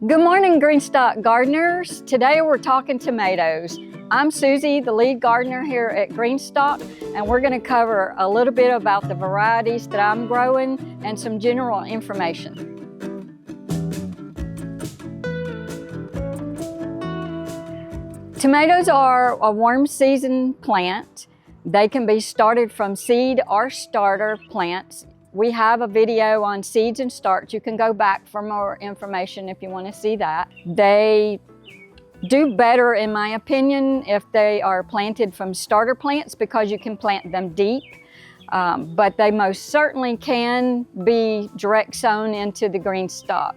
Good morning, GreenStalk gardeners. Today we're talking tomatoes. I'm Susie, the lead gardener here at GreenStalk, and we're going to cover a little bit about the varieties that I'm growing and some general information. Tomatoes are a warm season plant. They can be started from seed or starter plants. We have a video on seeds and starts. You can go back for more information if you want to see that. They do better, in my opinion, if they are planted from starter plants because you can plant them deep. But they most certainly can be direct sown into the GreenStalk.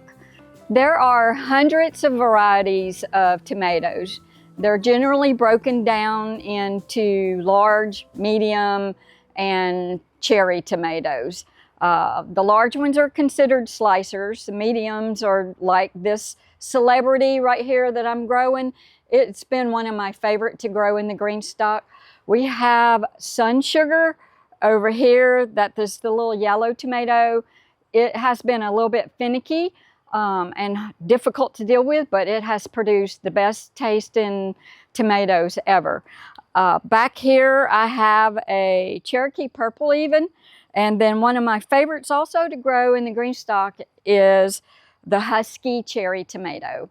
There are hundreds of varieties of tomatoes. They're generally broken down into large, medium, and cherry tomatoes. The large ones are considered slicers. The mediums are like this celebrity right here that I'm growing. It's been one of my favorite to grow in the GreenStalk. We have sun sugar over here. That is the little yellow tomato. It has been a little bit finicky and difficult to deal with, but it has produced the best tasting tomatoes ever. Back here I have a Cherokee Purple even. And then one of my favorites also to grow in the GreenStalk is the Husky Cherry Tomato.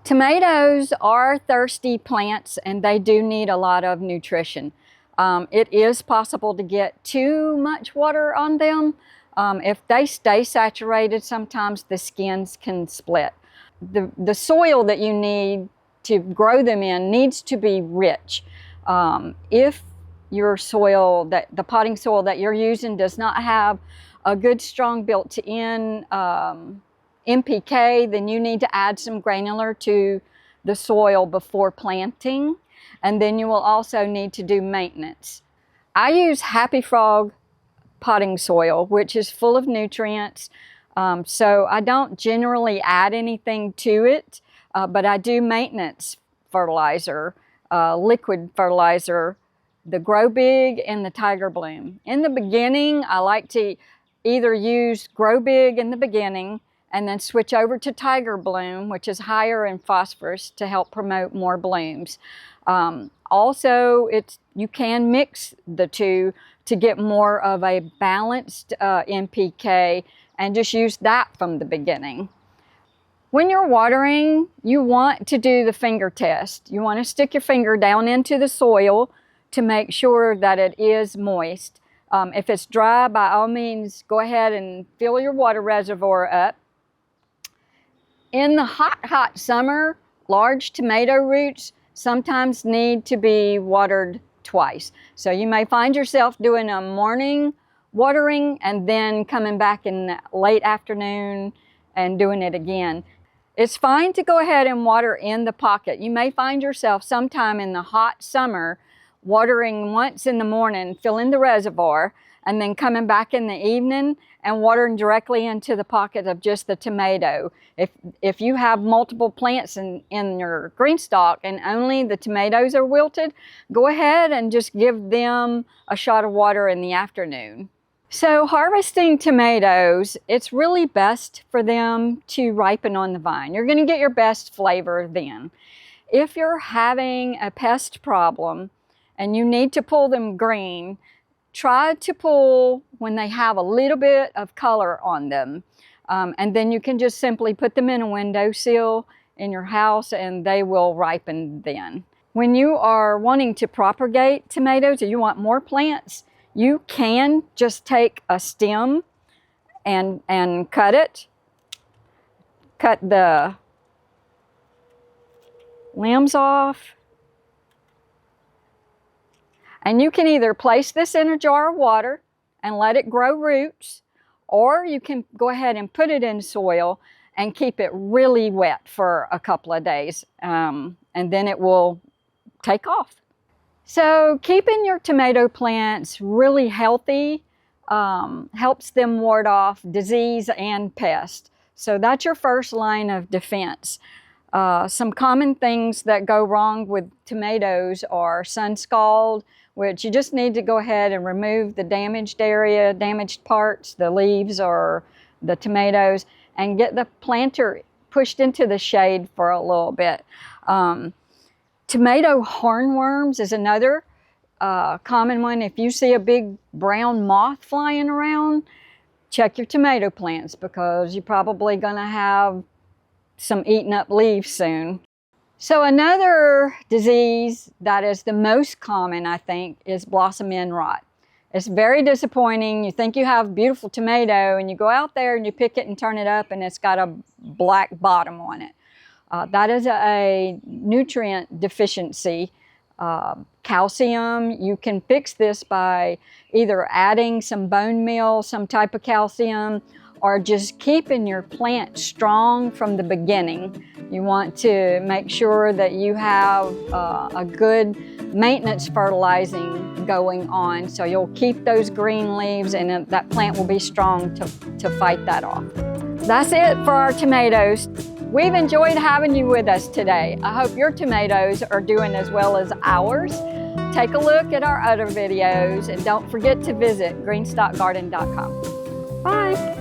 Tomatoes are thirsty plants and they do need a lot of nutrition. It is possible to get too much water on them. If they stay saturated, sometimes the skins can split. The soil that you need to grow them in needs to be rich. If your soil, the potting soil that you're using does not have a good strong built-in NPK, then you need to add some granular to the soil before planting, and then you will also need to do maintenance. I use Happy Frog potting soil, which is full of nutrients, so I don't generally add anything to it, but I do maintenance fertilizer, liquid fertilizer, the Grow Big and the Tiger Bloom. In the beginning, I like to either use Grow Big in the beginning and then switch over to Tiger Bloom, which is higher in phosphorus, to help promote more blooms. Also, you can mix the two to get more of a balanced NPK and just use that from the beginning. When you're watering, you want to do the finger test. You want to stick your finger down into the soil to make sure that it is moist. If it's dry, by all means, go ahead and fill your water reservoir up. In the hot summer, large tomato roots sometimes need to be watered twice. So you may find yourself doing a morning watering and then coming back in the late afternoon and doing it again. It's fine to go ahead and water in the pocket. You may find yourself sometime in the hot summer watering once in the morning, filling the reservoir, and then coming back in the evening and watering directly into the pocket of just the tomato. If you have multiple plants in your GreenStalk and only the tomatoes are wilted, go ahead and just give them a shot of water in the afternoon. So harvesting tomatoes, it's really best for them to ripen on the vine. You're going to get your best flavor then. If you're having a pest problem and you need to pull them green, try to pull when they have a little bit of color on them. And then you can just simply put them in a windowsill in your house and they will ripen then. When you are wanting to propagate tomatoes or you want more plants, you can just take a stem and cut it. Cut the limbs off. And you can either place this in a jar of water and let it grow roots, or you can go ahead and put it in soil and keep it really wet for a couple of days, and then it will take off. So keeping your tomato plants really healthy helps them ward off disease and pest. So that's your first line of defense. Some common things that go wrong with tomatoes are sun scald, which you just need to go ahead and remove the damaged area, damaged parts, the leaves or the tomatoes, and get the planter pushed into the shade for a little bit. Tomato hornworms is another common one. If you see a big brown moth flying around, check your tomato plants because you're probably going to have some eaten up leaves soon. So another disease that is the most common, I think, is blossom end rot. It's very disappointing. You think you have a beautiful tomato and you go out there and you pick it and turn it up and it's got a black bottom on it. That is a nutrient deficiency. Calcium, you can fix this by either adding some bone meal, some type of calcium, or just keeping your plant strong from the beginning. You want to make sure that you have a good maintenance fertilizing going on, so you'll keep those green leaves and that plant will be strong to fight that off. That's it for our tomatoes. We've enjoyed having you with us today. I hope your tomatoes are doing as well as ours. Take a look at our other videos and don't forget to visit greenstalkgarden.com. Bye.